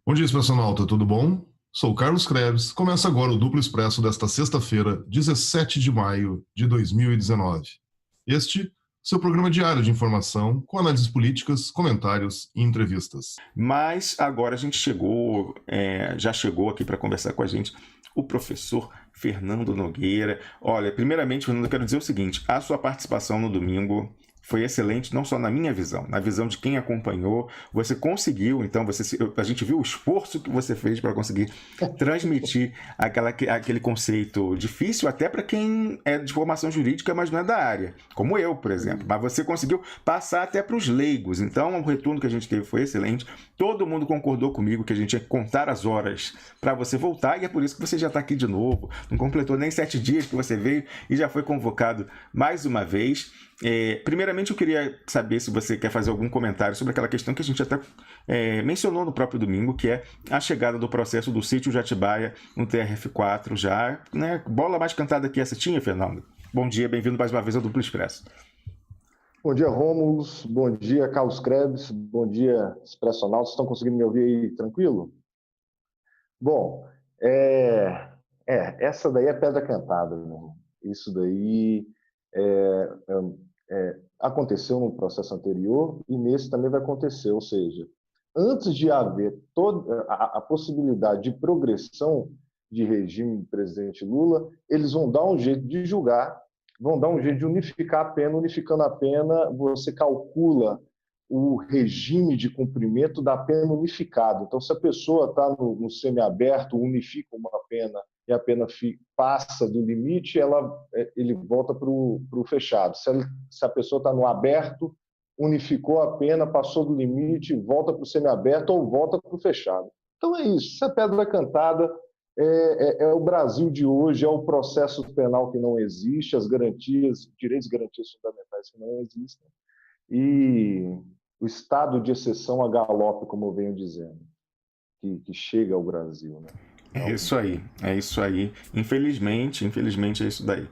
Bom dia, Expressionauta, tudo bom? Sou Carlos Krebs. Começa agora o Duplo Expresso desta sexta-feira, 17 de maio de 2019. Este, seu programa diário de informação com análises políticas, comentários e entrevistas. Mas agora a gente já chegou aqui para conversar com a gente o professor Fernando Nogueira. Olha, primeiramente, Fernando, eu quero dizer o seguinte: a sua participação no domingo foi excelente, não só na minha visão, na visão de quem acompanhou. Você conseguiu, então, a gente viu o esforço que você fez para conseguir transmitir aquele conceito difícil até para quem é de formação jurídica, mas não é da área, como eu, por exemplo. Mas você conseguiu passar até para os leigos. Então, o retorno que a gente teve foi excelente. Todo mundo concordou comigo que a gente tinha que contar as horas para você voltar, e é por isso que você já está aqui de novo. Não completou nem 7 dias que você veio e já foi convocado mais uma vez. Primeiramente, eu queria saber se você quer fazer algum comentário sobre aquela questão que a gente até mencionou no próprio domingo, que é a chegada do processo do sítio de Atibaia no TRF4 já, né? Bola mais cantada que essa tinha, Fernando. Bom dia, bem-vindo mais uma vez ao Duplo Expresso. Bom dia, Rômulo. Bom dia, Carlos Krebs. Bom dia, Expressional. Vocês estão conseguindo me ouvir aí tranquilo? Bom, essa daí é pedra cantada, né? Isso daí aconteceu no processo anterior e nesse também vai acontecer, ou seja, antes de haver toda a possibilidade de progressão de regime do presidente Lula, eles vão dar um jeito de julgar, vão dar um jeito de unificar a pena. Unificando a pena, você calcula o regime de cumprimento da pena unificada. Então, se a pessoa está no semiaberto, unifica uma pena e a pena passa do limite, ele volta para o fechado. Se a pessoa está no aberto, unificou a pena, passou do limite, volta para o semiaberto ou volta para o fechado. Então é isso. Isso é pedra cantada. É o Brasil de hoje, é o processo penal que não existe, as garantias, direitos e garantias fundamentais que não existem, e o estado de exceção a galope, como eu venho dizendo, que chega ao Brasil, né? É isso aí. Infelizmente é isso daí.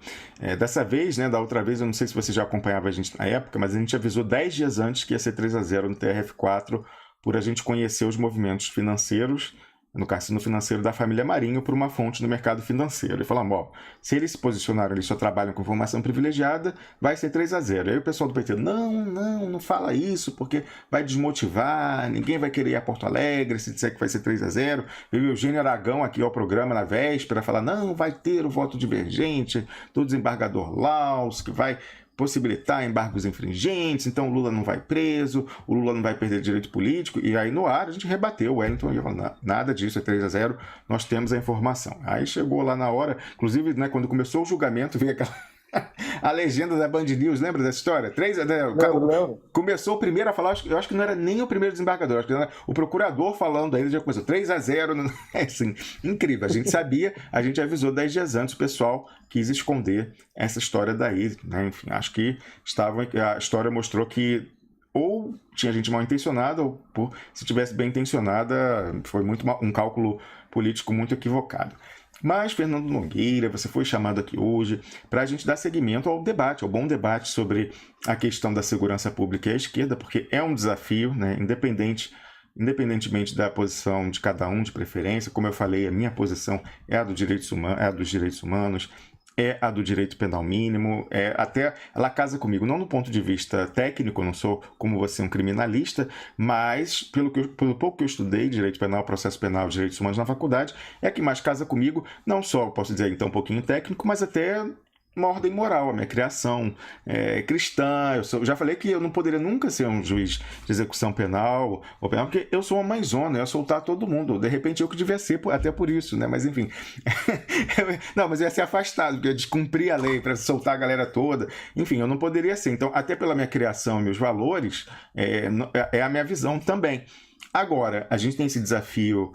Dessa vez, né, da outra vez, eu não sei se você já acompanhava a gente na época, mas a gente avisou 10 dias antes que ia ser 3-0 no TRF4, por a gente conhecer os movimentos financeiros, no cassino financeiro da família Marinho, por uma fonte no mercado financeiro. E falamos, se eles se posicionaram, eles só trabalham com informação privilegiada, vai ser 3-0. Aí o pessoal do PT, não fala isso, porque vai desmotivar, ninguém vai querer ir a Porto Alegre se disser que vai ser 3-0. Veio o Eugênio Aragão aqui ao programa na véspera, falar, não, vai ter o voto divergente do desembargador Laus, que vai possibilitar embargos infringentes, então o Lula não vai preso, o Lula não vai perder direito político. E aí no ar a gente rebateu, o Wellington ia falar, nada disso, é 3-0, nós temos a informação. Aí chegou lá na hora, inclusive, né, quando começou o julgamento, veio aquela a legenda da Band News, lembra dessa história? 3-0. Começou o primeiro a falar, eu acho que não era nem o primeiro desembargador, acho que era o procurador falando, aí ele já começou 3-0. É assim, incrível. A gente sabia, a gente avisou 10 dias antes, o pessoal quis esconder essa história daí, né? Enfim, acho que a história mostrou que ou tinha gente mal intencionada, ou se tivesse bem intencionada, foi um cálculo político muito equivocado. Mas, Fernando Nogueira, você foi chamado aqui hoje para a gente dar seguimento ao debate, ao bom debate sobre a questão da segurança pública e a esquerda, porque é um desafio, né, independentemente da posição de cada um, de preferência. Como eu falei, a minha posição é a dos direitos humanos, é a do direito penal mínimo, até ela casa comigo, não no ponto de vista técnico, eu não sou como você um criminalista, mas pelo pouco que eu estudei direito penal, processo penal, direitos humanos na faculdade, é a que mais casa comigo, não só, posso dizer então um pouquinho técnico, mas até uma ordem moral, a minha criação cristã. Eu já falei que eu não poderia nunca ser um juiz de execução penal, porque eu sou uma mãezona, eu ia soltar todo mundo. De repente eu que devia ser, até por isso, né? Mas enfim. Não, mas eu ia ser afastado, porque eu ia descumprir a lei para soltar a galera toda. Enfim, eu não poderia ser. Então, até pela minha criação e meus valores, é a minha visão também. Agora, a gente tem esse desafio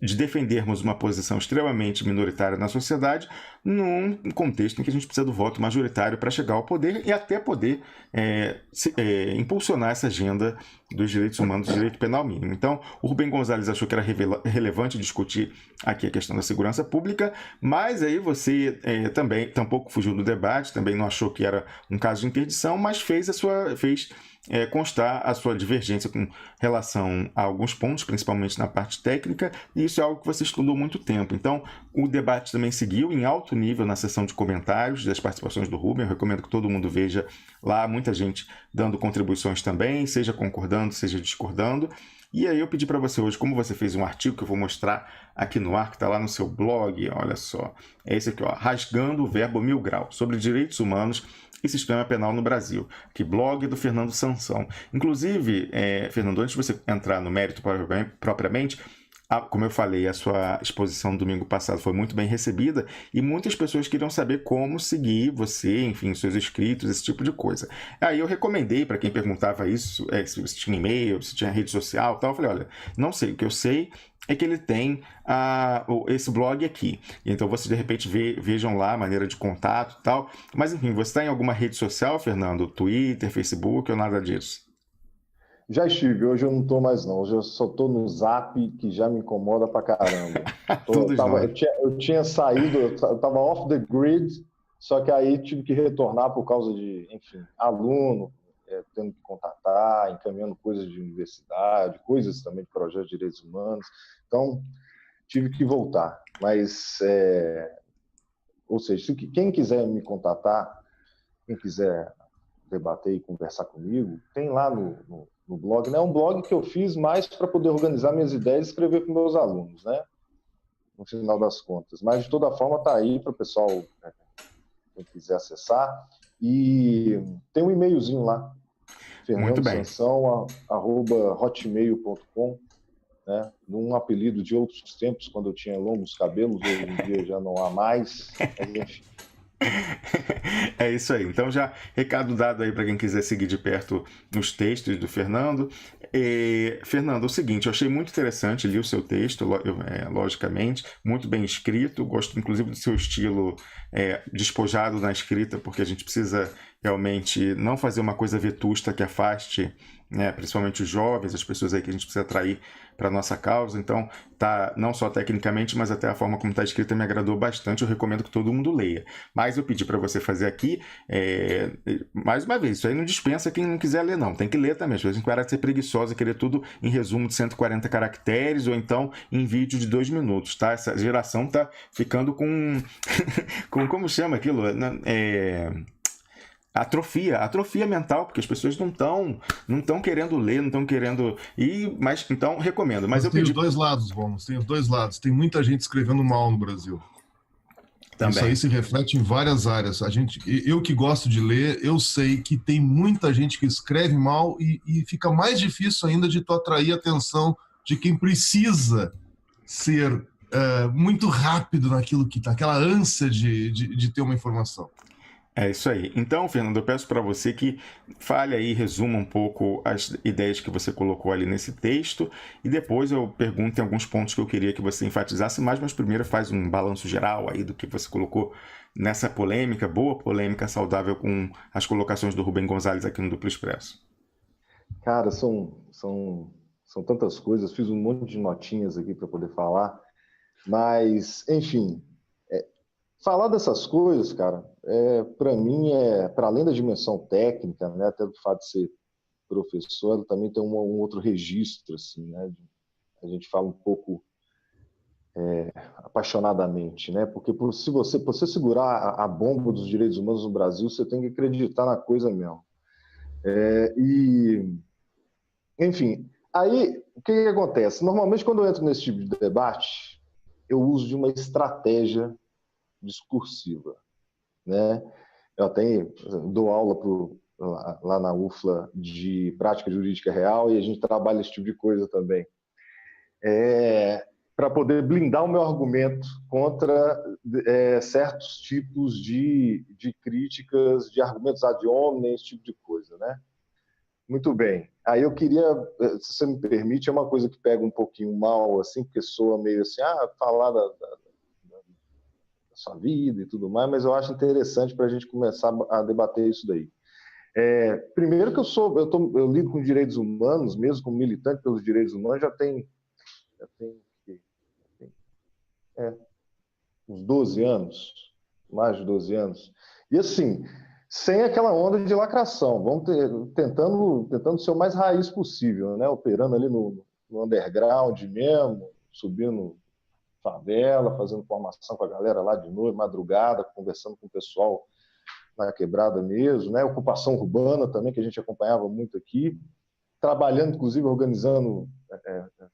de defendermos uma posição extremamente minoritária na sociedade num contexto em que a gente precisa do voto majoritário para chegar ao poder e até poder impulsionar essa agenda dos direitos humanos, do direito penal mínimo. Então, o Rubem Gonzalez achou que era relevante discutir aqui a questão da segurança pública, mas aí você também tampouco fugiu do debate, também não achou que era um caso de interdição, mas fez constar a sua divergência com relação relação a alguns pontos, principalmente na parte técnica, e isso é algo que você estudou há muito tempo. Então, o debate também seguiu em alto nível na sessão de comentários das participações do Rubem. Eu recomendo que todo mundo veja lá, muita gente dando contribuições também, seja concordando, seja discordando. E aí eu pedi para você hoje, como você fez um artigo que eu vou mostrar aqui no ar, que está lá no seu blog, olha só, é esse aqui, ó, Rasgando o Verbo Mil Grau, sobre direitos humanos e sistema penal no Brasil, que blog do Fernando Sansão. Inclusive, Fernando, antes de você entrar no mérito propriamente, como eu falei, a sua exposição no domingo passado foi muito bem recebida e muitas pessoas queriam saber como seguir você, enfim, seus inscritos, esse tipo de coisa. Aí eu recomendei para quem perguntava isso, se você tinha e-mail, se tinha rede social e tal, eu falei, olha, não sei, o que eu sei é que ele tem esse blog aqui. Então vocês de repente vejam lá a maneira de contato e tal. Mas enfim, você está em alguma rede social, Fernando? Twitter, Facebook ou nada disso? Já estive, hoje eu não estou mais não. Hoje eu só estou no Zap, que já me incomoda pra caramba. Eu tinha saído, eu estava off the grid, só que aí tive que retornar por causa de, enfim, aluno, tendo que contatar, encaminhando coisas de universidade, coisas também de projetos de direitos humanos. Então, tive que voltar. Mas, ou seja, quem quiser me contatar, quem quiser debater e conversar comigo, tem lá no blog, né? É um blog que eu fiz mais para poder organizar minhas ideias e escrever com meus alunos, né? No final das contas. Mas, de toda forma, está aí para o pessoal, quem quiser acessar. E tem um e-mailzinho lá, fernandosansão@hotmail.com, né? Num apelido de outros tempos, quando eu tinha longos cabelos, hoje em dia já não há mais, mas enfim. É isso aí. Então, já recado dado aí para quem quiser seguir de perto os textos do Fernando. Fernando, é o seguinte, eu achei muito interessante, li o seu texto, logicamente, muito bem escrito, gosto inclusive do seu estilo despojado na escrita, porque a gente precisa realmente não fazer uma coisa vetusta que afaste, né, principalmente os jovens, as pessoas aí que a gente precisa atrair para a nossa causa. Então, tá, não só tecnicamente, mas até a forma como está escrita me agradou bastante. Eu recomendo que todo mundo leia. Mas eu pedi para você fazer aqui, mais uma vez, isso aí não dispensa quem não quiser ler, não. Tem que ler também. Às vezes a gente vai ser preguiçosa e querer tudo em resumo de 140 caracteres ou então em vídeo de 2 minutos, tá? Essa geração tá ficando com... como chama aquilo? Atrofia mental, porque as pessoas não estão querendo ler, não estão querendo ir, mas então recomendo. Mas eu tem pedi... os dois lados, bons, tem os dois lados. Tem muita gente escrevendo mal no Brasil. Também. Isso aí se reflete em várias áreas. Eu que gosto de ler, eu sei que tem muita gente que escreve mal e fica mais difícil ainda de tu atrair a atenção de quem precisa ser muito rápido naquilo que está, aquela ânsia de ter uma informação. É isso aí. Então, Fernando, eu peço para você que fale aí, resuma um pouco as ideias que você colocou ali nesse texto e depois eu pergunto em alguns pontos que eu queria que você enfatizasse mais, mas primeiro faz um balanço geral aí do que você colocou nessa polêmica, boa polêmica, saudável com as colocações do Rubem Gonzalez aqui no Duplo Expresso. Cara, são tantas coisas, fiz um monte de notinhas aqui para poder falar, mas, enfim, falar dessas coisas, cara, para mim, para além da dimensão técnica, né, até do fato de ser professor, também tem um outro registro, assim, né, a gente fala um pouco apaixonadamente, né, porque se você segurar a bomba dos direitos humanos no Brasil, você tem que acreditar na coisa mesmo. Enfim, aí, o que acontece? Normalmente, quando eu entro nesse tipo de debate, eu uso de uma estratégia discursiva, né? Eu até dou aula lá na UFLA de prática jurídica real e a gente trabalha esse tipo de coisa também. Para poder blindar o meu argumento contra certos tipos de críticas, de argumentos ad hominem, esse tipo de coisa, né? Muito bem. Aí eu queria, se você me permite, é uma coisa que pega um pouquinho mal, assim, porque soa meio assim, falar da sua vida e tudo mais, mas eu acho interessante para a gente começar a debater isso daí. Primeiro que eu lido com direitos humanos, mesmo como militante pelos direitos humanos, já tem uns 12 anos, mais de 12 anos. E assim, sem aquela onda de lacração. Vamos tentando ser o mais raiz possível, né? Operando ali no underground mesmo, subindo favela, fazendo formação com a galera lá de noite, madrugada, conversando com o pessoal na quebrada mesmo, né? Ocupação urbana também, que a gente acompanhava muito aqui, trabalhando, inclusive, organizando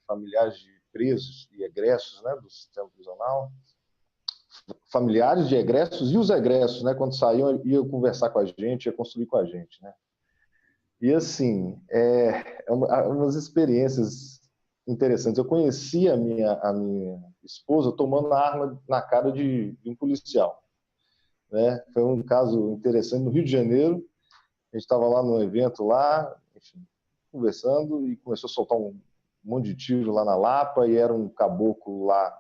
familiares de presos e egressos, né, do sistema prisional, familiares de egressos e os egressos, né, quando saíam, iam conversar com a gente, ia construir com a gente, né? E, assim, umas experiências interessantes. Eu conheci a minha esposa tomando a arma na cara de um policial, né? Foi um caso interessante no Rio de Janeiro. A gente estava lá num evento lá, enfim, conversando, e começou a soltar um monte de tiro lá na Lapa, e era um caboclo lá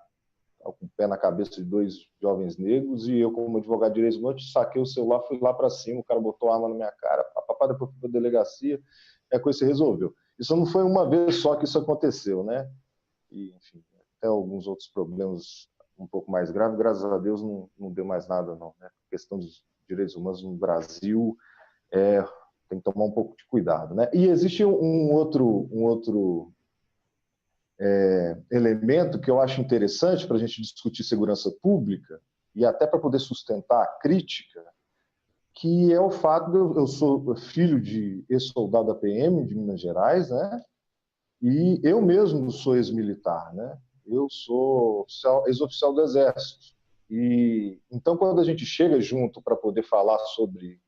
com o pé na cabeça de 2 jovens negros, e eu, como advogado de direitos humanos, saquei o celular, fui lá para cima, o cara botou a arma na minha cara, papapá, depois fui para a delegacia, e a coisa se resolveu. Isso não foi uma vez só que isso aconteceu, né? E, enfim, até alguns outros problemas um pouco mais graves, graças a Deus não deu mais nada, não, né? A questão dos direitos humanos no Brasil tem que tomar um pouco de cuidado, né? E existe um outro elemento que eu acho interessante para a gente discutir segurança pública e até para poder sustentar a crítica, que é o fato de eu sou filho de ex-soldado da PM de Minas Gerais, né? E eu mesmo sou ex-militar, né? Eu sou ex-oficial do Exército. E então, quando a gente chega junto para poder falar sobre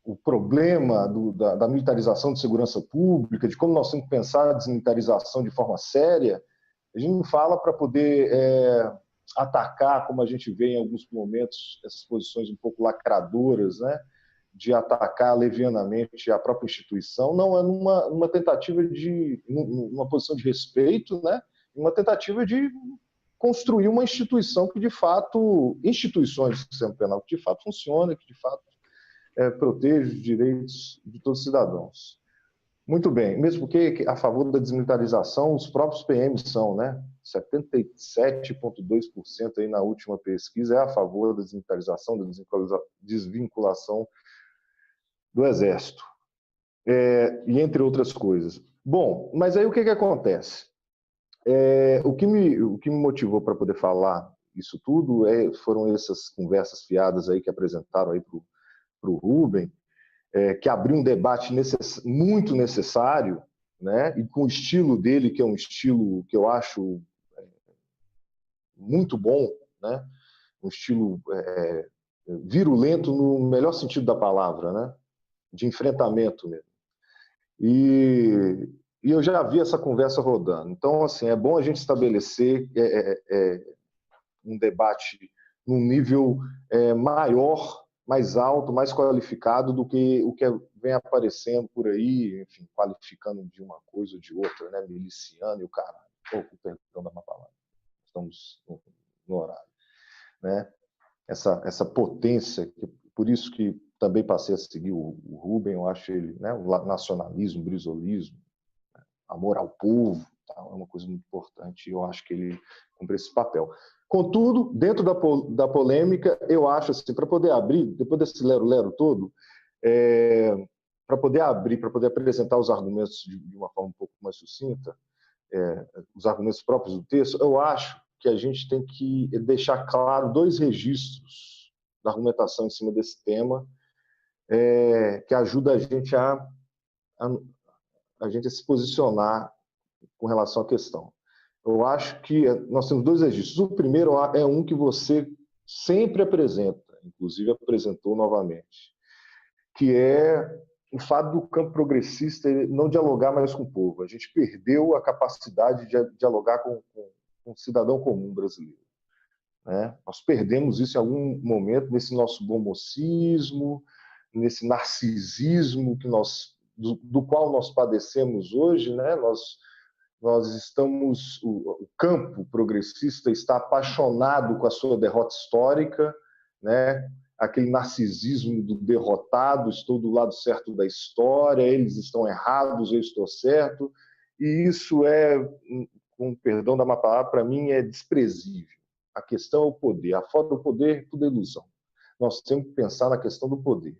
o problema da militarização de segurança pública, de como nós temos que pensar a desmilitarização de forma séria, a gente não fala para poder atacar, como a gente vê em alguns momentos, essas posições um pouco lacradoras, né, de atacar levianamente a própria instituição. Não, é numa tentativa numa posição de respeito, né, uma tentativa de construir uma instituição que, de fato, instituições do sistema penal que, de fato, funciona, que, de fato, protege os direitos de todos os cidadãos. Muito bem, mesmo porque a favor da desmilitarização, os próprios PMs são, né? 77,2% aí na última pesquisa é a favor da desmilitarização, da desvinculação do Exército, e entre outras coisas. Bom, mas aí o que acontece? O que me motivou para poder falar isso tudo foram essas conversas fiadas aí que apresentaram aí para o Rubem, que abriu um debate muito necessário, né? E com o estilo dele, que é um estilo que eu acho muito bom, né? Um estilo virulento no melhor sentido da palavra, né? De enfrentamento mesmo. E eu já vi essa conversa rodando. Então, assim, é bom a gente estabelecer um debate num nível maior, mais alto, mais qualificado do que o que vem aparecendo por aí, enfim, qualificando de uma coisa ou de outra, né? Miliciano e o caralho. Perdão da minha palavra. Estamos no horário, né? Essa potência, por isso que também passei a seguir o Rubem, eu acho ele, né? O nacionalismo, o brizolismo, amor ao povo, tá? É uma coisa muito importante e eu acho que ele cumpre esse papel. Contudo, dentro da polêmica, eu acho assim, para poder abrir, depois desse lero-lero todo, para poder abrir, para poder apresentar os argumentos de uma forma um pouco mais sucinta, os argumentos próprios do texto, eu acho que a gente tem que deixar claro 2 registros da argumentação em cima desse tema, que ajuda a gente a se posicionar com relação à questão. Eu acho que nós temos 2 registros. O primeiro é um que você sempre apresenta, inclusive apresentou novamente, que é o fato do campo progressista não dialogar mais com o povo. A gente perdeu a capacidade de dialogar com o cidadão comum brasileiro, né? Nós perdemos isso em algum momento, nesse nosso bombocismo, nesse narcisismo do qual nós padecemos hoje, né? Nós estamos, o campo progressista está apaixonado com a sua derrota histórica, né? Aquele narcisismo do derrotado, estou do lado certo da história, eles estão errados, eu estou certo, e isso com perdão da minha palavra, para mim é desprezível. A questão é o poder, fora do poder, tudo é ilusão. nós temos que pensar na questão do poder.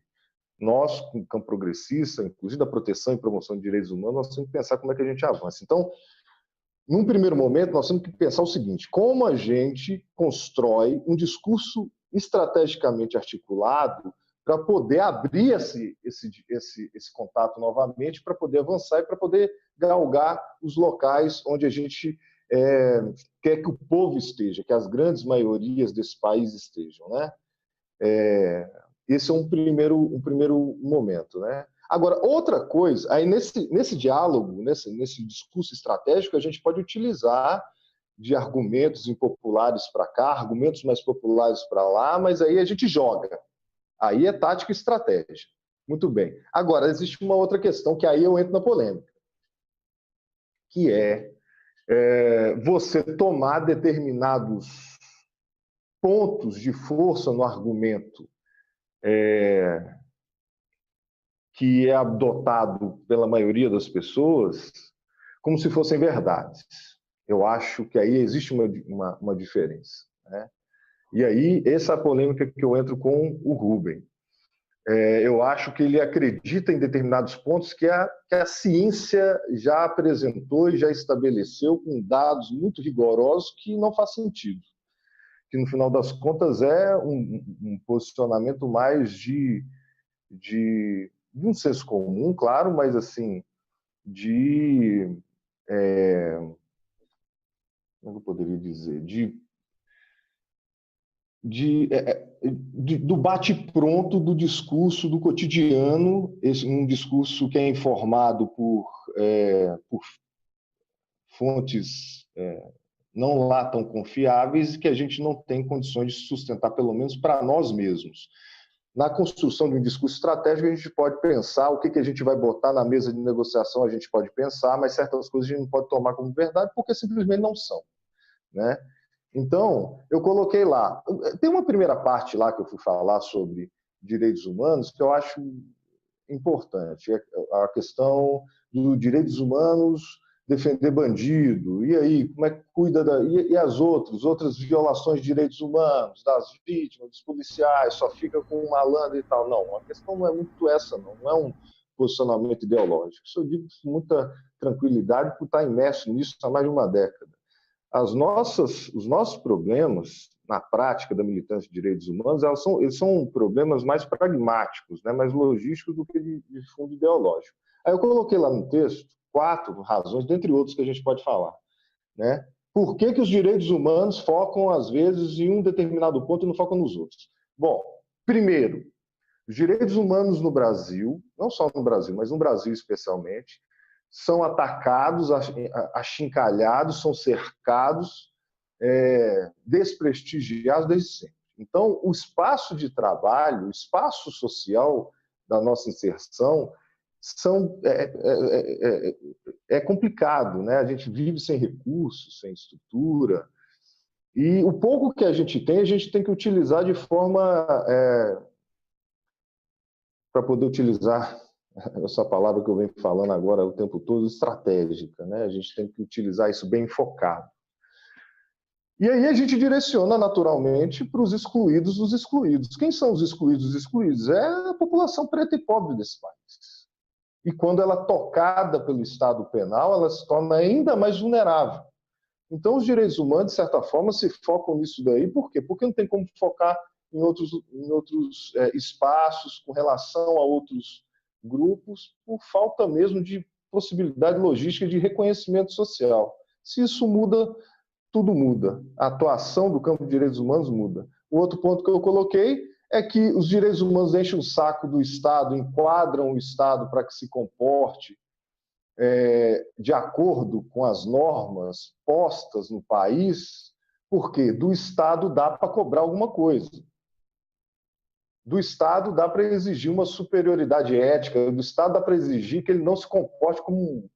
Nós, com o campo progressista, inclusive da proteção e promoção de direitos humanos, nós temos que pensar como é que a gente avança. Então, num primeiro momento, nós temos que pensar o seguinte: como a gente constrói um discurso estrategicamente articulado para poder abrir esse contato novamente, para poder avançar e para poder galgar os locais onde a gente quer que o povo esteja, que as grandes maiorias desse país estejam, né? Esse é um primeiro momento, né? Agora, outra coisa, aí nesse diálogo, nesse discurso estratégico, a gente pode utilizar de argumentos impopulares para cá, argumentos mais populares para lá, mas aí a gente joga. Aí é tática e estratégia. Muito bem. Agora, existe uma outra questão que aí eu entro na polêmica, que é você tomar determinados pontos de força no argumento que é adotado pela maioria das pessoas como se fossem verdades. Eu acho que aí existe uma diferença, né? E aí, essa é a polêmica que eu entro com o Rubem. Eu acho que ele acredita em determinados pontos que a ciência já apresentou e já estabeleceu com dados muito rigorosos que não faz sentido. Que, no final das contas, é um posicionamento mais de um senso comum, claro, mas assim, como eu poderia dizer, do bate-pronto do discurso do cotidiano, um discurso que é informado por fontes não lá tão confiáveis e que a gente não tem condições de sustentar, pelo menos para nós mesmos. Na construção de um discurso estratégico, a gente pode pensar o que a gente vai botar na mesa de negociação, a gente pode pensar, mas certas coisas a gente não pode tomar como verdade porque simplesmente não são, né? Então, eu coloquei lá. Tem uma primeira parte lá que eu fui falar sobre direitos humanos que eu acho importante. É a questão dos direitos humanos, defender bandido. E aí, como é que cuida e as outras violações de direitos humanos, das vítimas, dos policiais, só fica com um malandro e tal. Não, a questão não é muito essa, não é um posicionamento ideológico. Isso eu digo com muita tranquilidade por estar imerso nisso há mais de uma década. Os nossos problemas na prática da militância de direitos humanos, eles são problemas mais pragmáticos, né, mais logísticos do que de fundo ideológico. Aí eu coloquei lá no texto 4 razões, dentre outros que a gente pode falar, né? Por que os direitos humanos focam, às vezes, em um determinado ponto e não focam nos outros? Bom, primeiro, os direitos humanos no Brasil, não só no Brasil, mas no Brasil especialmente, são atacados, achincalhados, são cercados, desprestigiados desde sempre. Então, o espaço de trabalho, o espaço social da nossa inserção é complicado, né? A gente vive sem recursos, sem estrutura, e o pouco que a gente tem que utilizar de forma para poder utilizar essa palavra que eu venho falando agora o tempo todo, estratégica, né? A gente tem que utilizar isso bem focado. E aí a gente direciona naturalmente para os excluídos dos excluídos. Quem são os excluídos dos excluídos? É a população preta e pobre desse país. E quando ela é tocada pelo Estado penal, ela se torna ainda mais vulnerável. Então, os direitos humanos, de certa forma, se focam nisso daí. Por quê? Porque não tem como focar em outros espaços com relação a outros grupos, por falta mesmo de possibilidade logística de reconhecimento social. Se isso muda, tudo muda. A atuação do campo de direitos humanos muda. O outro ponto que eu coloquei é que os direitos humanos enchem o saco do Estado, enquadram o Estado para que se comporte de acordo com as normas postas no país, porque do Estado dá para cobrar alguma coisa. Do Estado dá para exigir uma superioridade ética, do Estado dá para exigir que ele não se comporte como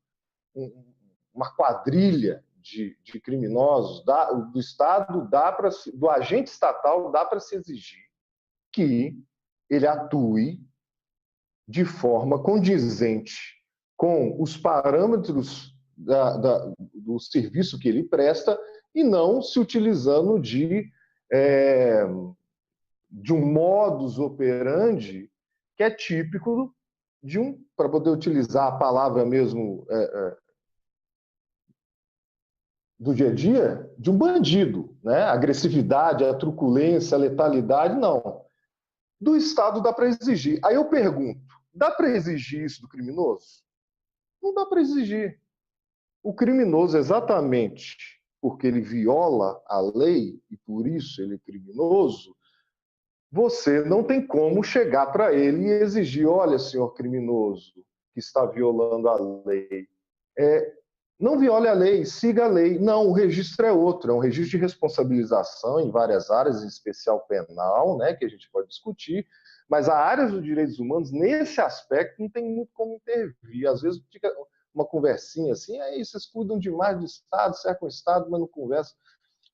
uma quadrilha de criminosos. Do Estado do agente estatal dá para se exigir que ele atue de forma condizente com os parâmetros do serviço que ele presta e não se utilizando de um modus operandi que é típico de para poder utilizar a palavra mesmo do dia a dia, de um bandido, né? A agressividade, a truculência, a letalidade, não. Do Estado dá para exigir. Aí eu pergunto, dá para exigir isso do criminoso? Não dá para exigir. O criminoso, exatamente porque ele viola a lei e por isso ele é criminoso, você não tem como chegar para ele e exigir, olha, senhor criminoso que está violando a lei, não viole a lei, siga a lei. Não, o registro é outro, é um registro de responsabilização em várias áreas, em especial penal, né, que a gente pode discutir, mas a área dos direitos humanos, nesse aspecto, não tem muito como intervir. Às vezes fica uma conversinha assim, aí vocês cuidam demais do Estado, cercam o Estado, mas não conversam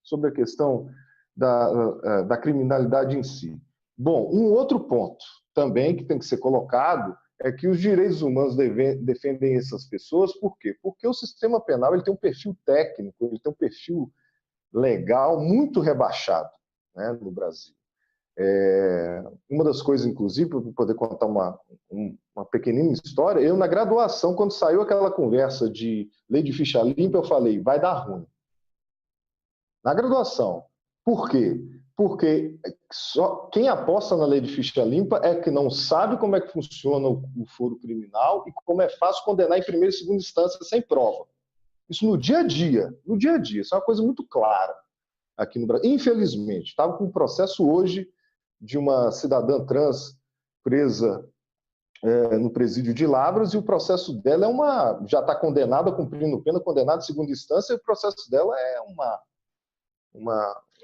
sobre a questão da criminalidade em si. Bom, um outro ponto também que tem que ser colocado é que os direitos humanos defendem essas pessoas, por quê? Porque o sistema penal ele tem um perfil técnico, ele tem um perfil legal muito rebaixado, né, no Brasil. Uma das coisas, inclusive, para poder contar uma pequenina história, eu na graduação, quando saiu aquela conversa de lei de ficha limpa, eu falei, vai dar ruim. Na graduação. Por quê? Porque só quem aposta na lei de ficha limpa é que não sabe como é que funciona o foro criminal e como é fácil condenar em primeira e segunda instância sem prova. Isso no dia a dia, isso é uma coisa muito clara aqui no Brasil. Infelizmente, estava com um processo hoje de uma cidadã trans presa no presídio de Lavras, e o processo dela já está condenada, cumprindo pena, condenada em segunda instância, e o processo dela é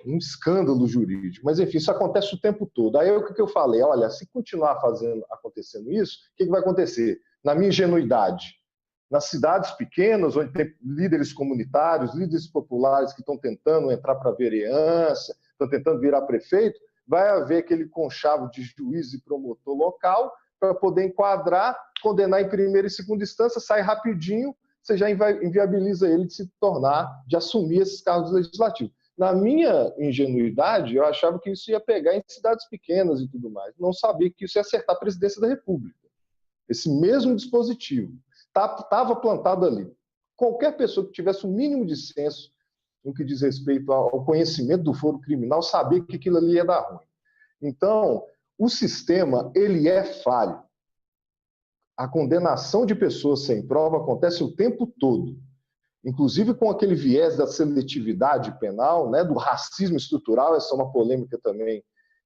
um escândalo jurídico. Mas, enfim, isso acontece o tempo todo. Aí o que eu falei? Olha, se continuar acontecendo isso, o que vai acontecer? Na minha ingenuidade, nas cidades pequenas, onde tem líderes comunitários, líderes populares que estão tentando entrar para a vereança, estão tentando virar prefeito, vai haver aquele conchavo de juiz e promotor local para poder enquadrar, condenar em primeira e segunda instância, sai rapidinho, você já inviabiliza ele de assumir esses cargos legislativos. Na minha ingenuidade, eu achava que isso ia pegar em cidades pequenas e tudo mais. Não sabia que isso ia acertar a presidência da República. Esse mesmo dispositivo estava plantado ali. Qualquer pessoa que tivesse o mínimo de senso no que diz respeito ao conhecimento do foro criminal sabia que aquilo ali ia dar ruim. Então, o sistema ele é falho. A condenação de pessoas sem prova acontece o tempo todo. Inclusive com aquele viés da seletividade penal, né, do racismo estrutural, essa é uma polêmica também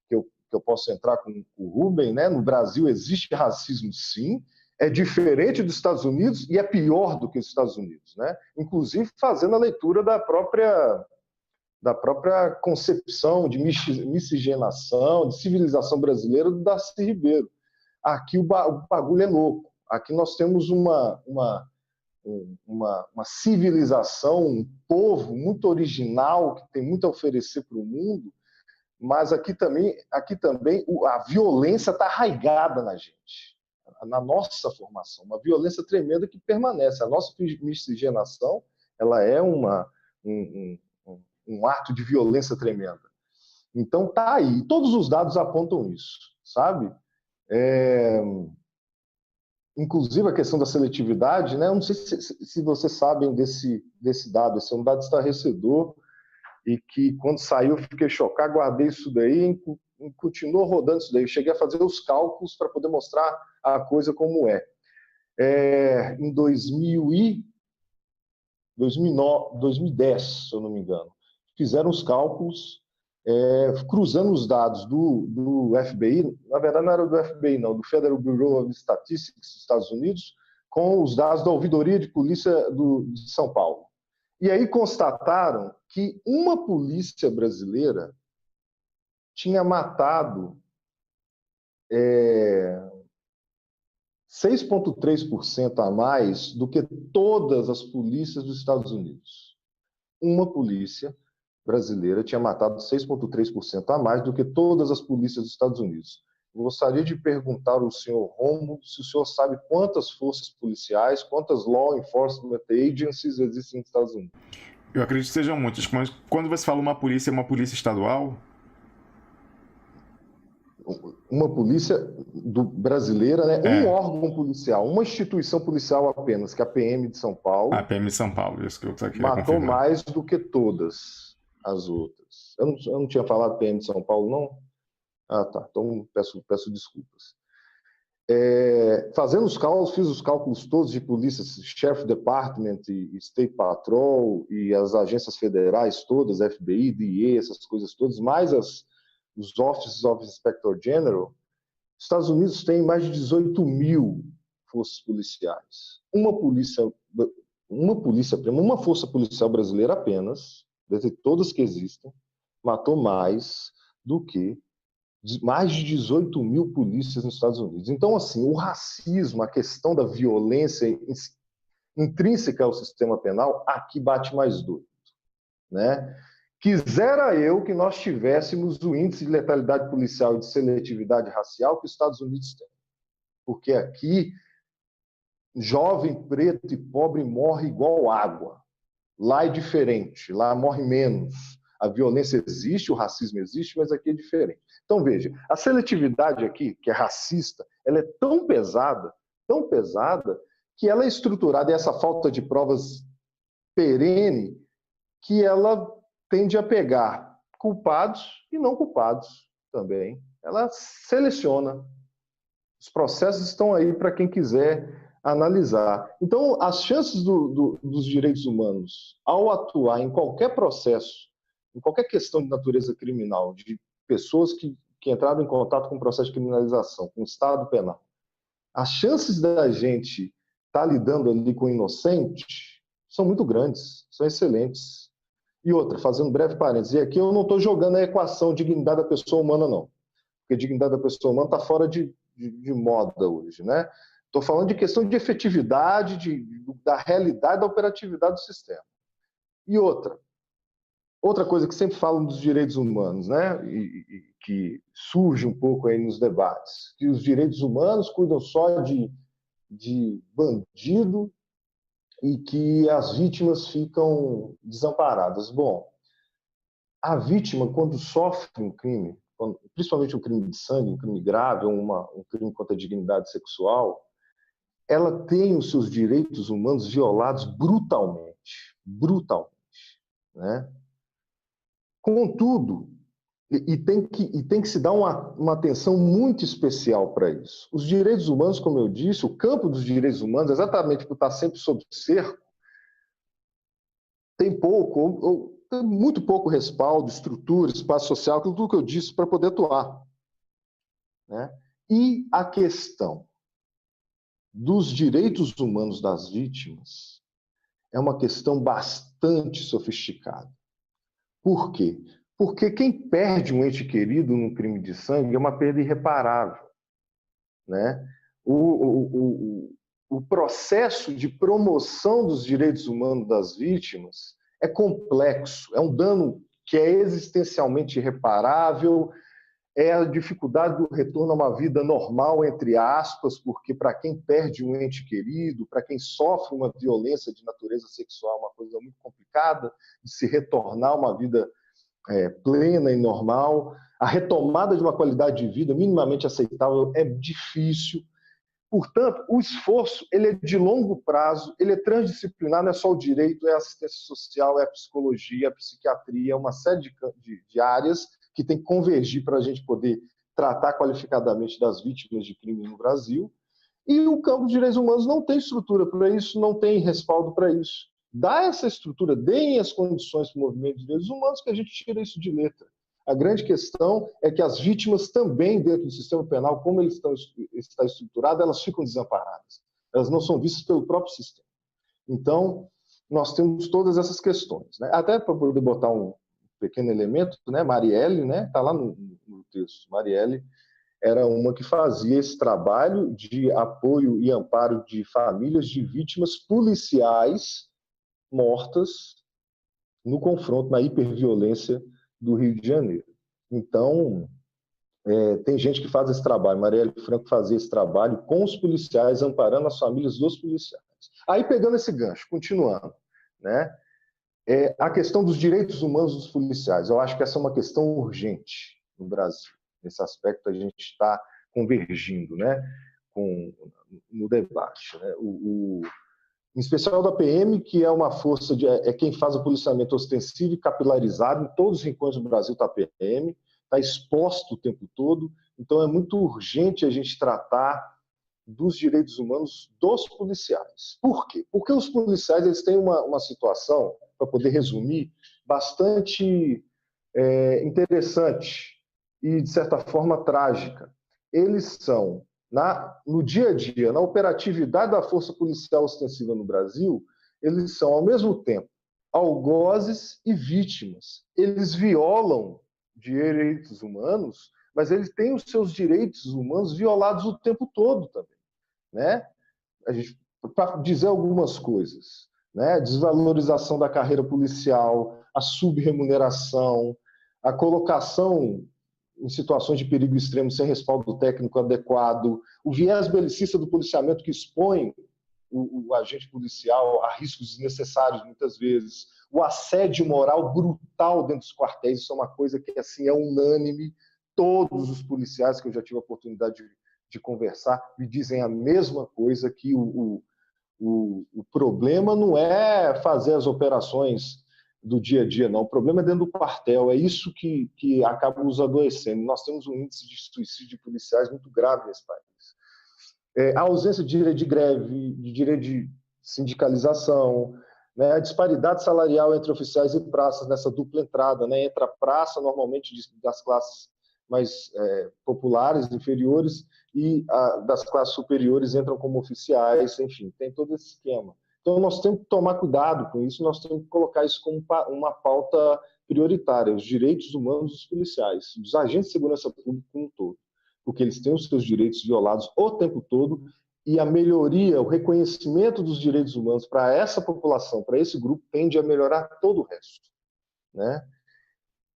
que eu posso entrar com o Rubem, né? No Brasil existe racismo sim, é diferente dos Estados Unidos e é pior do que os Estados Unidos, né? Inclusive fazendo a leitura da própria concepção de miscigenação, de civilização brasileira do Darcy Ribeiro. Aqui o bagulho é louco. Aqui nós temos uma civilização, um povo muito original, que tem muito a oferecer para o mundo, mas aqui também a violência está arraigada na gente, na nossa formação, uma violência tremenda que permanece. A nossa miscigenação ela é um ato de violência tremenda. Então tá aí, todos os dados apontam isso, sabe? Inclusive a questão da seletividade, né? Eu não sei se vocês sabem desse dado. Esse é um dado estarrecedor e que, quando saiu, eu fiquei chocado, guardei isso daí e continuou rodando isso daí. Eu cheguei a fazer os cálculos para poder mostrar a coisa como é. Em 2010, se eu não me engano, fizeram os cálculos cruzando os dados do FBI, na verdade não era do FBI não, do Federal Bureau of Statistics dos Estados Unidos, com os dados da Ouvidoria de Polícia de São Paulo. E aí constataram que uma polícia brasileira tinha matado 6,3% a mais do que todas as polícias dos Estados Unidos. Uma polícia brasileira tinha matado 6,3% a mais do que todas as polícias dos Estados Unidos. Eu gostaria de perguntar ao senhor Rômulo se o senhor sabe quantas forças policiais, quantas law enforcement agencies existem nos Estados Unidos. Eu acredito que sejam muitas, mas quando você fala uma polícia, é uma polícia estadual? uma polícia brasileira, né? Um órgão policial, uma instituição policial apenas, que é a PM de São Paulo. A PM de São Paulo, isso que eu queria matou confirmar. Mais do que todas as outras. Eu não tinha falado PM de São Paulo, não? Ah, tá. Então peço desculpas. Fazendo os cálculos, fiz os cálculos todos de polícia, Sheriff Department e State Patrol e as agências federais todas, FBI, DEA, essas coisas todas, mais os Offices of Inspector General. Os Estados Unidos têm mais de 18 mil forças policiais. Uma força policial brasileira apenas, dentre todas que existem, matou mais do que mais de 18 mil polícias nos Estados Unidos. Então, assim, o racismo, a questão da violência intrínseca ao sistema penal, aqui bate mais doido, né? Quisera eu que nós tivéssemos o índice de letalidade policial e de seletividade racial que os Estados Unidos têm. Porque aqui, jovem, preto e pobre morre igual água. Lá é diferente, lá morre menos. A violência existe, o racismo existe, mas aqui é diferente. Então, veja, a seletividade aqui, que é racista, ela é tão pesada, que ela é estruturada, e essa falta de provas perene, que ela tende a pegar culpados e não culpados também. Ela seleciona. Os processos estão aí para quem quiser analisar. Então, as chances dos direitos humanos, ao atuar em qualquer processo, em qualquer questão de natureza criminal, de pessoas que entraram em contato com o processo de criminalização, com o Estado penal, as chances da gente estar lidando ali com o inocente são muito grandes, são excelentes. E outra, fazendo um breve parênteses, e aqui eu não estou jogando a equação dignidade da pessoa humana, não. Porque dignidade da pessoa humana está fora de moda hoje, né? Estou falando de questão de efetividade, da realidade, da operatividade do sistema. E outra coisa que sempre falam dos direitos humanos, né? E que surge um pouco aí nos debates, que os direitos humanos cuidam só de bandido e que as vítimas ficam desamparadas. Bom, a vítima, quando sofre um crime, principalmente um crime de sangue, um crime grave, ou um crime contra a dignidade sexual, ela tem os seus direitos humanos violados brutalmente, né? Contudo, tem que se dar uma atenção muito especial para isso. Os direitos humanos, como eu disse, o campo dos direitos humanos, exatamente por estar sempre sob cerco, tem muito pouco respaldo, estrutura, espaço social, tudo que eu disse, para poder atuar, né? E a questão dos direitos humanos das vítimas é uma questão bastante sofisticada. Por quê? Porque quem perde um ente querido num crime de sangue é uma perda irreparável, né? O processo de promoção dos direitos humanos das vítimas é complexo, é um dano que é existencialmente irreparável, é a dificuldade do retorno a uma vida normal, entre aspas, porque para quem perde um ente querido, para quem sofre uma violência de natureza sexual, é uma coisa muito complicada de se retornar a uma vida plena e normal. A retomada de uma qualidade de vida minimamente aceitável é difícil. Portanto, o esforço ele é de longo prazo, ele é transdisciplinar, não é só o direito, é a assistência social, é a psicologia, é a psiquiatria, é uma série de áreas que tem que convergir para a gente poder tratar qualificadamente das vítimas de crime no Brasil. E o campo de direitos humanos não tem estrutura para isso, não tem respaldo para isso. Dá essa estrutura, deem as condições para o movimento de direitos humanos que a gente tira isso de letra. A grande questão é que as vítimas também, dentro do sistema penal, como ele está estruturado, elas ficam desamparadas. Elas não são vistas pelo próprio sistema. Então, nós temos todas essas questões, né? Até para poder botar um pequeno elemento, né? Marielle, né? Está lá no texto. Marielle era uma que fazia esse trabalho de apoio e amparo de famílias de vítimas policiais mortas no confronto, na hiperviolência do Rio de Janeiro. Então, tem gente que faz esse trabalho. Marielle Franco fazia esse trabalho com os policiais, amparando as famílias dos policiais. Aí, pegando esse gancho, continuando, né? A questão dos direitos humanos dos policiais. Eu acho que essa é uma questão urgente no Brasil. Nesse aspecto a gente está convergindo, né, no debate. Né? Em especial da PM, que é uma força, é quem faz o policiamento ostensivo e capilarizado, em todos os rincões do Brasil está a PM, está exposto o tempo todo, então é muito urgente a gente tratar dos direitos humanos dos policiais. Por quê? Porque os policiais eles têm uma situação, para poder resumir, bastante interessante e, de certa forma, trágica. Eles são, no dia a dia, na operatividade da força policial ostensiva no Brasil, eles são, ao mesmo tempo, algozes e vítimas. Eles violam direitos humanos, mas eles têm os seus direitos humanos violados o tempo todo também. Né? Para dizer algumas coisas, né? Desvalorização da carreira policial, a subremuneração, a colocação em situações de perigo extremo sem respaldo técnico adequado, o viés belicista do policiamento que expõe o agente policial a riscos desnecessários muitas vezes, o assédio moral brutal dentro dos quartéis, isso é uma coisa que assim é unânime. Todos os policiais que eu já tive a oportunidade de conversar me dizem a mesma coisa, que o problema não é fazer as operações do dia a dia, não. O problema é dentro do quartel, é isso que acaba nos adoecendo. Nós temos um índice de suicídio de policiais muito grave nesse país. A ausência de direito de greve, de direito de sindicalização, né? A disparidade salarial entre oficiais e praças nessa dupla entrada, né? Entra a praça, normalmente das classes mais populares, inferiores, e das classes superiores entram como oficiais, enfim, tem todo esse esquema. Então, nós temos que tomar cuidado com isso, nós temos que colocar isso como uma pauta prioritária, os direitos humanos dos policiais, dos agentes de segurança pública como um todo, porque eles têm os seus direitos violados o tempo todo, e a melhoria, o reconhecimento dos direitos humanos para essa população, para esse grupo, tende a melhorar todo o resto, né?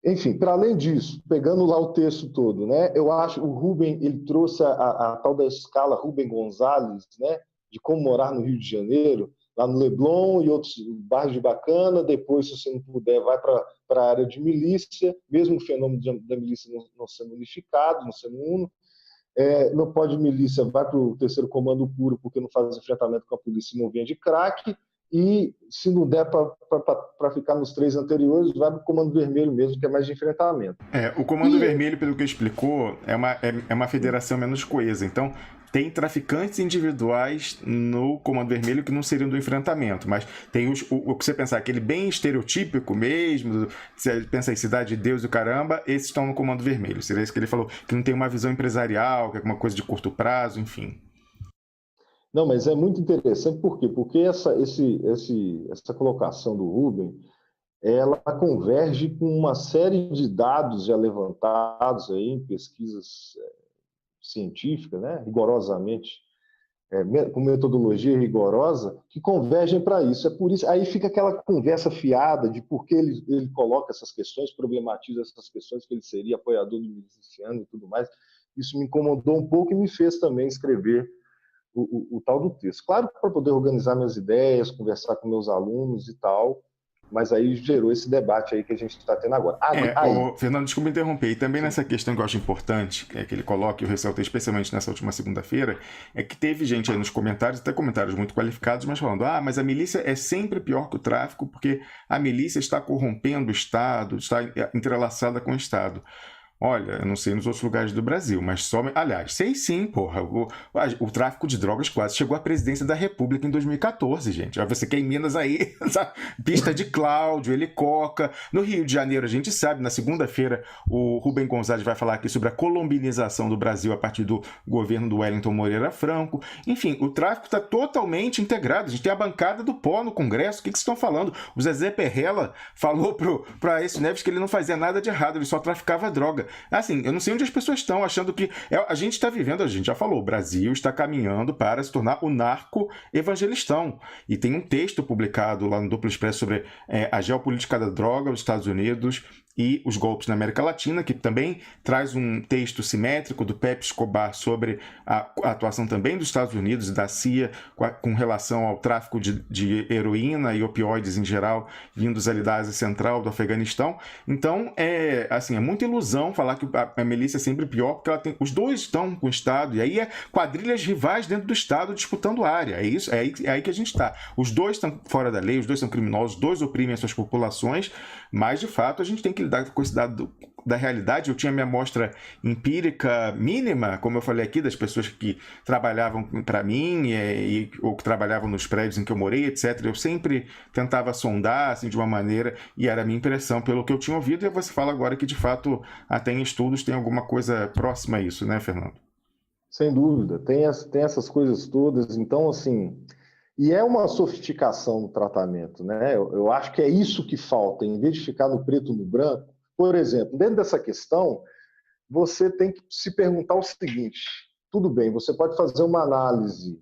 Enfim, para além disso, pegando lá o texto todo, né, eu acho o Rubem, ele trouxe a tal da escala Rubem Gonzalez, né, de como morar no Rio de Janeiro, lá no Leblon e outros bairros de Bacana. Depois, se você não puder, vai para a área de milícia, mesmo o fenômeno da milícia não sendo unificado, não sendo uno. Não pode milícia, vai para o terceiro comando puro, porque não faz enfrentamento com a polícia e não vende crack. E, se não der para ficar nos 3 anteriores, vai para o Comando Vermelho mesmo, que é mais de enfrentamento. O Comando Vermelho, pelo que explicou, é uma federação menos coesa. Então, tem traficantes individuais no Comando Vermelho que não seriam do enfrentamento, mas tem o que você pensar, aquele bem estereotípico mesmo, você pensa em Cidade de Deus e o caramba, esses estão no Comando Vermelho. Seria isso que ele falou, que não tem uma visão empresarial, que é uma coisa de curto prazo, enfim. Não, mas é muito interessante, por quê? Porque essa colocação do Rubem, ela converge com uma série de dados já levantados aí em pesquisas científicas, né, rigorosamente, com metodologia rigorosa, que convergem para isso. É por isso, aí fica aquela conversa fiada de por que ele coloca essas questões, problematiza essas questões, que ele seria apoiador do miliciano e tudo mais. Isso me incomodou um pouco e me fez também escrever o tal do texto. Claro que para poder organizar minhas ideias, conversar com meus alunos e tal, mas aí gerou esse debate aí que a gente está tendo agora. Fernando, desculpa interromper. E também nessa questão que eu acho importante, que ele coloca, e eu ressaltei especialmente nessa última segunda-feira, é que teve gente aí nos comentários, até comentários muito qualificados, mas falando, mas a milícia é sempre pior que o tráfico, porque a milícia está corrompendo o Estado, está entrelaçada com o Estado. Olha, eu não sei nos outros lugares do Brasil, mas aliás, sei sim, porra. O tráfico de drogas quase chegou à presidência da República em 2014, gente. Você quer em Minas aí, pista de Cláudio, Helicoca. No Rio de Janeiro, a gente sabe, na segunda-feira, o Rubem Gonzalez vai falar aqui sobre a colombinização do Brasil a partir do governo do Wellington Moreira Franco. Enfim, o tráfico está totalmente integrado. A gente tem a bancada do pó no Congresso. O que vocês estão falando? O Zezé Perrella falou para Aécio Neves que ele não fazia nada de errado, ele só traficava droga. Assim, eu não sei onde as pessoas estão achando que... a gente está vivendo, a gente já falou, o Brasil está caminhando para se tornar o narco-evangelistão. E tem um texto publicado lá no Duplo Expresso sobre a geopolítica da droga nos Estados Unidos, e os golpes na América Latina, que também traz um texto simétrico do Pepe Escobar sobre a atuação também dos Estados Unidos e da CIA com relação ao tráfico de heroína e opioides em geral, vindos ali da Ásia Central, do Afeganistão. Então, é muita ilusão falar que a milícia é sempre pior, porque os dois estão com o Estado, e aí é quadrilhas rivais dentro do Estado disputando área. É aí que a gente está. Os dois estão fora da lei, os dois são criminosos, os dois oprimem as suas populações, mas, de fato, a gente tem que lidar com esse dado da realidade. Eu tinha minha amostra empírica mínima, como eu falei aqui, das pessoas que trabalhavam para mim ou que trabalhavam nos prédios em que eu morei, etc. Eu sempre tentava sondar assim, de uma maneira, e era a minha impressão pelo que eu tinha ouvido, e você fala agora que, de fato, até em estudos tem alguma coisa próxima a isso, né, Fernando? Sem dúvida, tem essas coisas todas. Então, assim, e é uma sofisticação no tratamento, né? Eu acho que é isso que falta, em vez de ficar no preto e no branco. Por exemplo, dentro dessa questão, você tem que se perguntar o seguinte: tudo bem, você pode fazer uma análise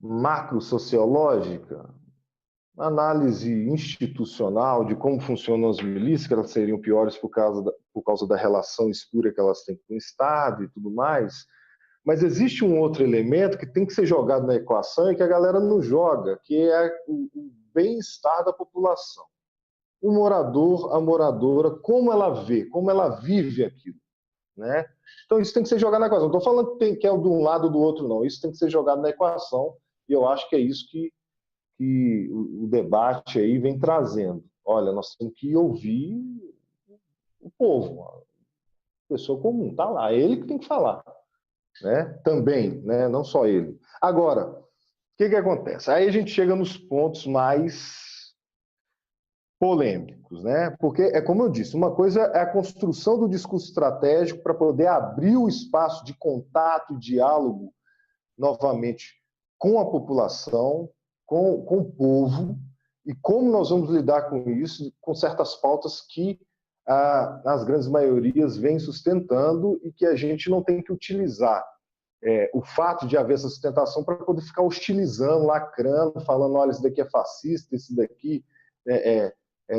macro-sociológica, análise institucional de como funcionam as milícias, que elas seriam piores por causa da relação espúria que elas têm com o Estado e tudo mais. Mas existe um outro elemento que tem que ser jogado na equação e que a galera não joga, que é o bem-estar da população. O morador, a moradora, como ela vê, como ela vive aquilo, né? Então isso tem que ser jogado na equação. Não estou falando que é de um lado ou do outro, não. Isso tem que ser jogado na equação, e eu acho que é isso que o debate aí vem trazendo. Olha, nós temos que ouvir o povo, a pessoa comum, está lá, é ele que tem que falar, né? Também, né? Não só ele. Agora, o que acontece? Aí a gente chega nos pontos mais polêmicos, né? Porque é como eu disse, uma coisa é a construção do discurso estratégico para poder abrir o espaço de contato e diálogo novamente com a população, com o povo, e como nós vamos lidar com isso, com certas pautas que as grandes maiorias vêm sustentando e que a gente não tem que utilizar o fato de haver essa sustentação para poder ficar hostilizando, lacrando, falando, olha, esse daqui é fascista, esse daqui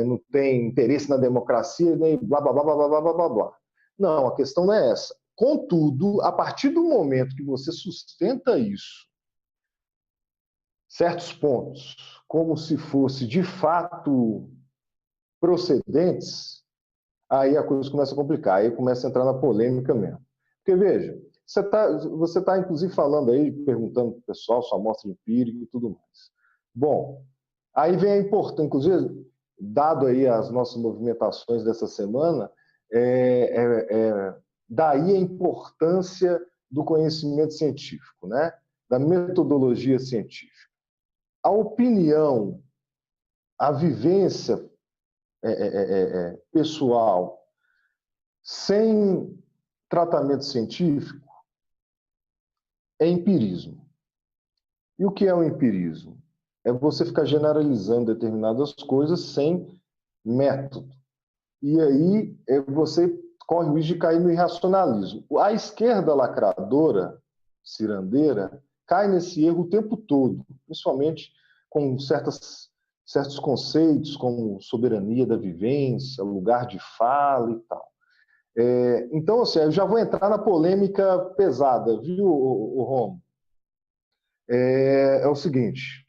não tem interesse na democracia, nem blá, blá, blá, blá, blá, blá, blá, blá. Não, a questão não é essa. Contudo, a partir do momento que você sustenta isso, certos pontos, como se fosse de fato procedentes, aí a coisa começa a complicar, aí começa a entrar na polêmica mesmo. Porque, veja, você está inclusive falando aí, perguntando para o pessoal sua amostra empírica e tudo mais. Bom, aí vem a importância, inclusive, dado aí as nossas movimentações dessa semana, daí a importância do conhecimento científico, né? Da metodologia científica. A opinião, a vivência pessoal, sem tratamento científico, é empirismo. E o que é o empirismo? É você ficar generalizando determinadas coisas sem método. E aí você corre o risco de cair no irracionalismo. A esquerda lacradora, cirandeira, cai nesse erro o tempo todo, principalmente com certos conceitos como soberania da vivência, lugar de fala e tal. Então, assim, eu já vou entrar na polêmica pesada, viu, Romo? É o seguinte...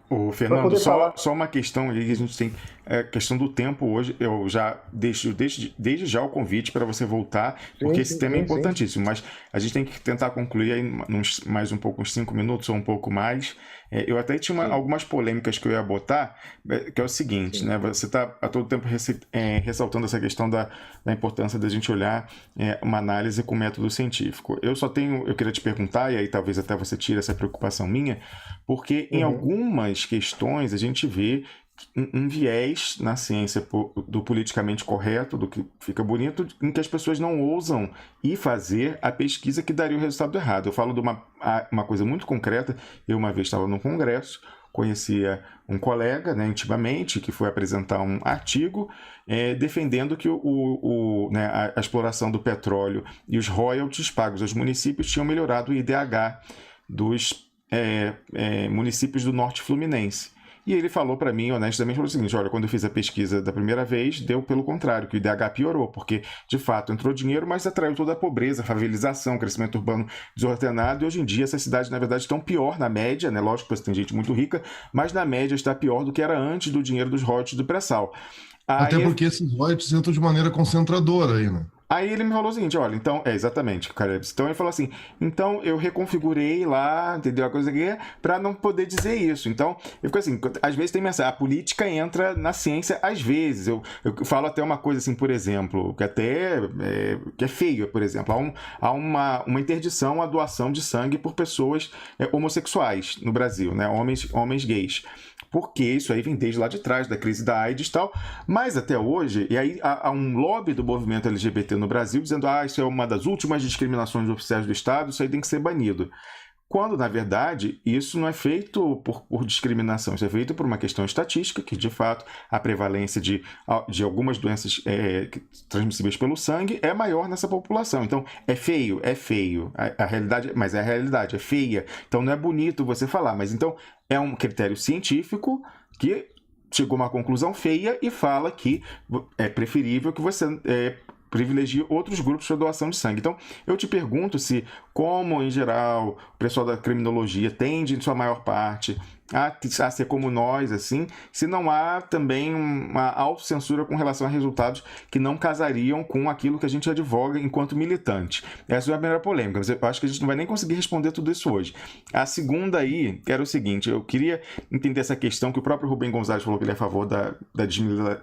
Ô, Fernando, só uma questão aí que a gente tem, a questão do tempo hoje, eu já deixo desde já o convite para você voltar, porque esse tema é importantíssimo, mas a gente tem que tentar concluir aí mais um pouco, uns 5 minutos ou um pouco mais. Eu até tinha algumas polêmicas que eu ia botar, que é o seguinte, né? Você está a todo tempo ressaltando essa questão da importância da gente olhar uma análise com método científico. Eu queria te perguntar, e aí talvez até você tire essa preocupação minha, porque em algumas questões a gente vê um viés na ciência do politicamente correto, do que fica bonito, em que as pessoas não ousam ir fazer a pesquisa que daria o resultado errado. Eu falo de uma coisa muito concreta. Eu uma vez estava num congresso, conhecia um colega, né, intimamente, que foi apresentar um artigo defendendo que a exploração do petróleo e os royalties pagos aos municípios tinham melhorado o IDH dos municípios do Norte Fluminense. E ele falou para mim, honestamente, falou o seguinte: olha, quando eu fiz a pesquisa da primeira vez, deu pelo contrário, que o IDH piorou, porque de fato entrou dinheiro, mas atraiu toda a pobreza, favelização, crescimento urbano desordenado, e hoje em dia essas cidades, na verdade, estão pior na média, né? Lógico que você tem gente muito rica, mas na média está pior do que era antes do dinheiro dos royalties do pré-sal. Até porque esses royalties entram de maneira concentradora aí, né? Aí ele me falou o seguinte: olha, então, exatamente, cara. Então ele falou assim: então eu reconfigurei lá, entendeu? A coisa aqui, para não poder dizer isso. Então, eu fico assim: às vezes tem mensagem, a política entra na ciência, às vezes. Eu falo até uma coisa assim, por exemplo, que até que é feio, por exemplo. Há uma interdição à doação de sangue por pessoas homossexuais no Brasil, né? Homens gays. Porque isso aí vem desde lá de trás, da crise da AIDS e tal, mas até hoje, e aí há um lobby do movimento LGBT no Brasil dizendo: isso é uma das últimas discriminações oficiais do Estado, isso aí tem que ser banido. Quando, na verdade, isso não é feito por discriminação, isso é feito por uma questão estatística, que, de fato, a prevalência de algumas doenças transmissíveis pelo sangue é maior nessa população. Então, é feio, a realidade, mas é a realidade, é feia. Então, não é bonito você falar, mas então é um critério científico que chegou a uma conclusão feia e fala que é preferível que você privilegie outros grupos para doação de sangue. Então, eu te pergunto se, como em geral o pessoal da criminologia tende, em sua maior parte, a ser como nós, assim, se não há também uma autocensura com relação a resultados que não casariam com aquilo que a gente advoga enquanto militante. Essa é a primeira polêmica, mas eu acho que a gente não vai nem conseguir responder tudo isso hoje. A segunda aí era o seguinte: eu queria entender essa questão que o próprio Rubem Gonzalez falou que ele é a favor da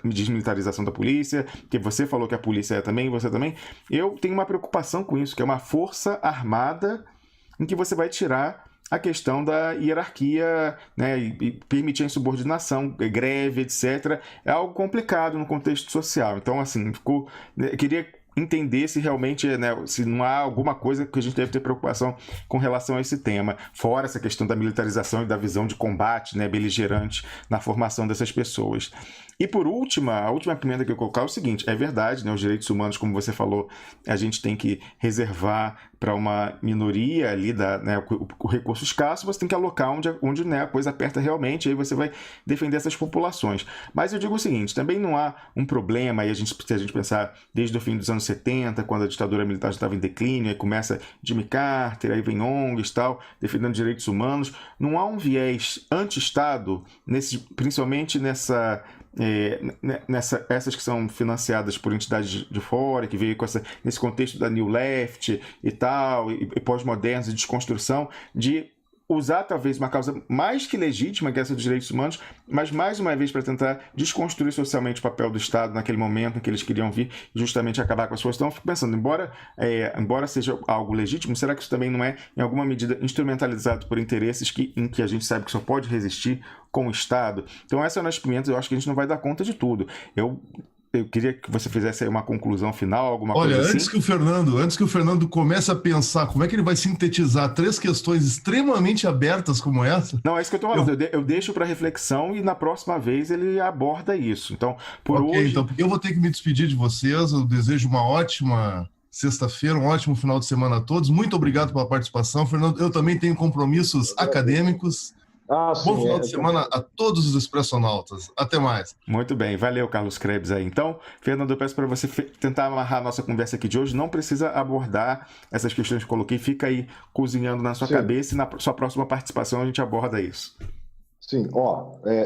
desmilitarização da polícia, que você falou que a polícia é também, você também. Eu tenho uma preocupação com isso, que é uma força armada em que você vai tirar a questão da hierarquia, né, e permitir a insubordinação, greve, etc. É algo complicado no contexto social. Então, assim, eu queria entender se realmente, né, se não há alguma coisa que a gente deve ter preocupação com relação a esse tema, fora essa questão da militarização e da visão de combate, né, beligerante na formação dessas pessoas. E por último, a última pimenta que eu colocar é o seguinte: é verdade, né, os direitos humanos, como você falou, a gente tem que reservar para uma minoria ali, né, o recurso escasso, você tem que alocar onde né, a coisa aperta realmente, aí você vai defender essas populações. Mas eu digo o seguinte: também não há um problema, aí se a gente pensar desde o fim dos anos 70, quando a ditadura militar já estava em declínio, aí começa Jimmy Carter, aí vem ONGs e tal, defendendo direitos humanos, não há um viés anti-Estado, principalmente essas que são financiadas por entidades de fora, que veio nesse contexto da New Left e tal, e pós-modernos e desconstrução, de usar talvez uma causa mais que legítima, que é essa dos direitos humanos, mas mais uma vez para tentar desconstruir socialmente o papel do Estado naquele momento em que eles queriam vir e justamente acabar com as suas. Então eu fico pensando, embora seja algo legítimo, será que isso também não é, em alguma medida, instrumentalizado por interesses em que a gente sabe que só pode resistir com o Estado? Então essa é uma das pimentas, eu acho que a gente não vai dar conta de tudo. Eu queria que você fizesse aí uma conclusão final, alguma coisa assim. Olha, antes que o Fernando comece a pensar como é que ele vai sintetizar 3 questões extremamente abertas como essa... Não, é isso que eu estou falando. Eu deixo para reflexão e na próxima vez ele aborda isso. Então, hoje... Então, eu vou ter que me despedir de vocês. Eu desejo uma ótima sexta-feira, um ótimo final de semana a todos. Muito obrigado pela participação, Fernando. Eu também tenho compromissos acadêmicos. Bom final de semana a todos os expressionautas. Até mais. Muito bem. Valeu, Carlos Krebs aí. Então, Fernando, eu peço para você tentar amarrar a nossa conversa aqui de hoje. Não precisa abordar essas questões que eu coloquei. Fica aí cozinhando na sua cabeça e na sua próxima participação a gente aborda isso. Sim.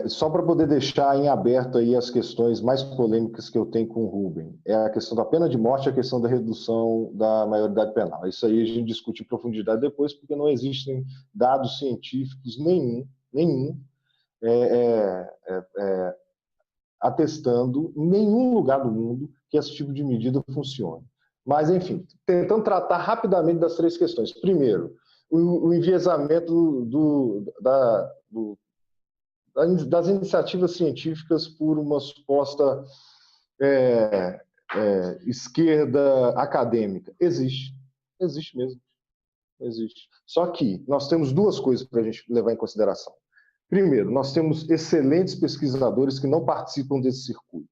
Só para poder deixar em aberto aí as questões mais polêmicas que eu tenho com o Rubem. É a questão da pena de morte e a questão da redução da maioridade penal. Isso aí a gente discute em profundidade depois, porque não existem dados científicos nenhum atestando em nenhum lugar do mundo que esse tipo de medida funcione. Mas, enfim, tentando tratar rapidamente das 3 questões. Primeiro, o enviesamento das iniciativas científicas por uma suposta esquerda acadêmica. Existe mesmo. Existe. Só que nós temos 2 coisas para a gente levar em consideração. Primeiro, nós temos excelentes pesquisadores que não participam desse circuito.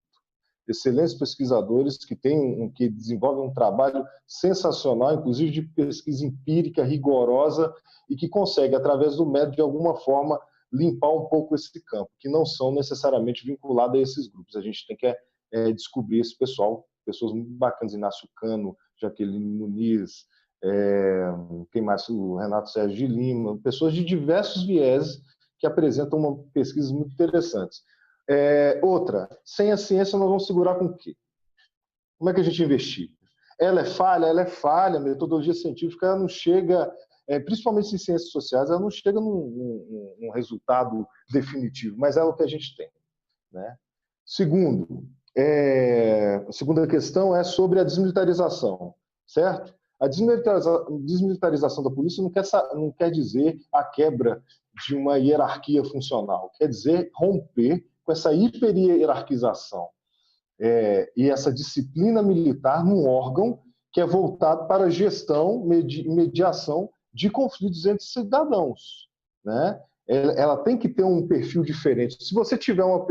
Excelentes pesquisadores que desenvolvem um trabalho sensacional, inclusive de pesquisa empírica, rigorosa, e que conseguem, através do método, de alguma forma, limpar um pouco esse campo, que não são necessariamente vinculados a esses grupos. A gente tem que descobrir esse pessoal, pessoas muito bacanas, Inácio Cano, Jaqueline Muniz, quem mais? O Renato Sérgio de Lima, pessoas de diversos vieses que apresentam uma pesquisas muito interessantes. Outra, sem a ciência nós vamos segurar com o quê? Como é que a gente investiga? Ela é falha, a metodologia científica ela não chega, principalmente em ciências sociais, ela não chega num resultado definitivo, mas é o que a gente tem, né? A segunda questão é sobre a desmilitarização, certo? A desmilitarização da polícia não quer dizer a quebra de uma hierarquia funcional, quer dizer romper com essa hiperhierarquização e essa disciplina militar num órgão que é voltado para a gestão e mediação de conflitos entre cidadãos, né? Ela tem que ter um perfil diferente. Se você tiver um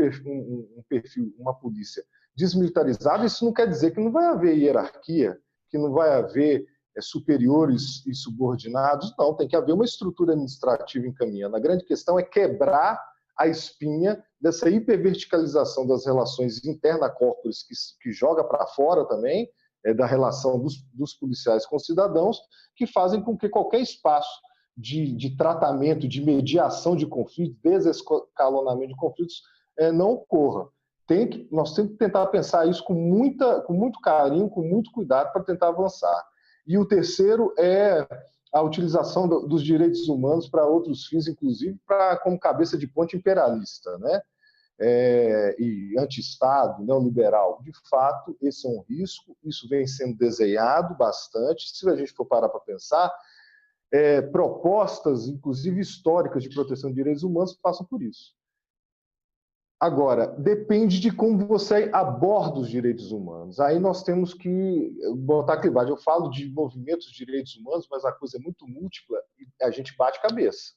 perfil, uma polícia desmilitarizada, isso não quer dizer que não vai haver hierarquia, que não vai haver superiores e subordinados. Não, tem que haver uma estrutura administrativa encaminhando. A grande questão é quebrar a espinha dessa hiperverticalização das relações interna-corpores que joga para fora também, da relação dos policiais com os cidadãos, que fazem com que qualquer espaço de tratamento, de mediação de conflitos, desescalonamento de conflitos, não ocorra. Nós temos que tentar pensar isso com muito carinho, com muito cuidado para tentar avançar. E o terceiro é a utilização dos direitos humanos para outros fins, inclusive como cabeça de ponte imperialista, né? E anti-Estado, neoliberal. De fato, esse é um risco, isso vem sendo desenhado bastante. Se a gente for parar para pensar, propostas, inclusive históricas, de proteção de direitos humanos passam por isso. Agora, depende de como você aborda os direitos humanos. Aí nós temos que botar clivagem. Eu falo de movimentos de direitos humanos, mas a coisa é muito múltipla e a gente bate cabeça.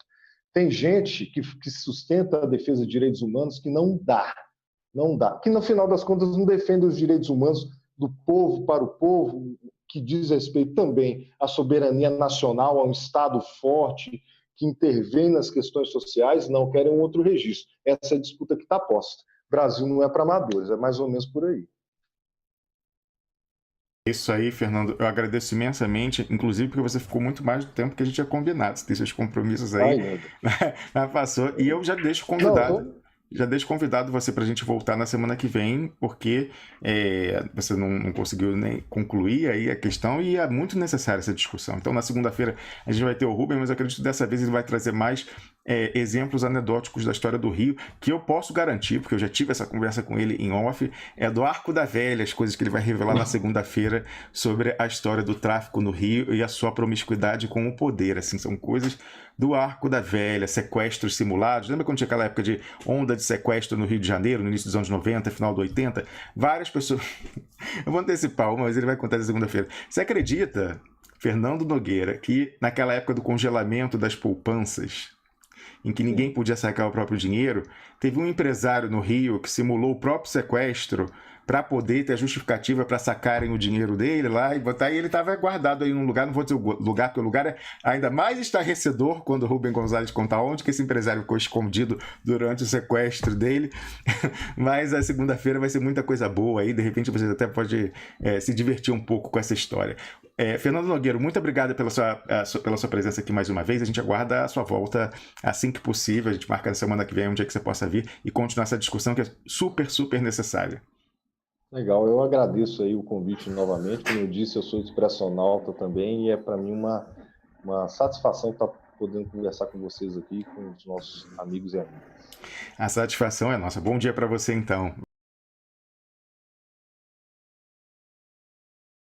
Tem gente que sustenta a defesa de direitos humanos que não dá, que no final das contas não defende os direitos humanos do povo para o povo, que diz respeito também à soberania nacional, a um Estado forte, que intervém nas questões sociais, não querem um outro registro. Essa é a disputa que está posta. Brasil não é para amadores, é mais ou menos por aí. Isso aí, Fernando, eu agradeço imensamente, inclusive porque você ficou muito mais do tempo que a gente tinha combinado. Você tem seus compromissos aí, mas passou. E eu já deixo convidado. Já deixo convidado você para a gente voltar na semana que vem, porque você não conseguiu nem concluir aí a questão e é muito necessária essa discussão. Então, na segunda-feira, a gente vai ter o Rubem, mas eu acredito que dessa vez ele vai trazer mais exemplos anedóticos da história do Rio, que eu posso garantir, porque eu já tive essa conversa com ele em off, do Arco da Velha, as coisas que ele vai revelar na segunda-feira sobre a história do tráfico no Rio e a sua promiscuidade com o poder. Assim, são coisas do Arco da Velha, sequestros simulados. Lembra quando tinha aquela época de onda de sequestro no Rio de Janeiro, no início dos anos 90, final do 80? Várias pessoas... Eu vou antecipar uma, mas ele vai contar na segunda-feira. Você acredita, Fernando Nogueira, que naquela época do congelamento das poupanças, em que ninguém podia sacar o próprio dinheiro, teve um empresário no Rio que simulou o próprio sequestro para poder ter a justificativa para sacarem o dinheiro dele lá e botar. E ele estava guardado aí num lugar, não vou dizer o lugar, porque o lugar é ainda mais estarrecedor quando o Rubem Gonzalez conta onde que esse empresário ficou escondido durante o sequestro dele. Mas a segunda-feira vai ser muita coisa boa aí, de repente vocês até podem se divertir um pouco com essa história. Fernando Nogueira, muito obrigado pela sua presença aqui mais uma vez. A gente aguarda a sua volta assim que possível. A gente marca na semana que vem um dia que você possa vir e continuar essa discussão que é super, super necessária. Legal, eu agradeço aí o convite novamente. Como eu disse, eu sou de expressão alta também e é para mim uma satisfação estar podendo conversar com vocês aqui, com os nossos amigos e amigas. A satisfação é nossa. Bom dia para você então.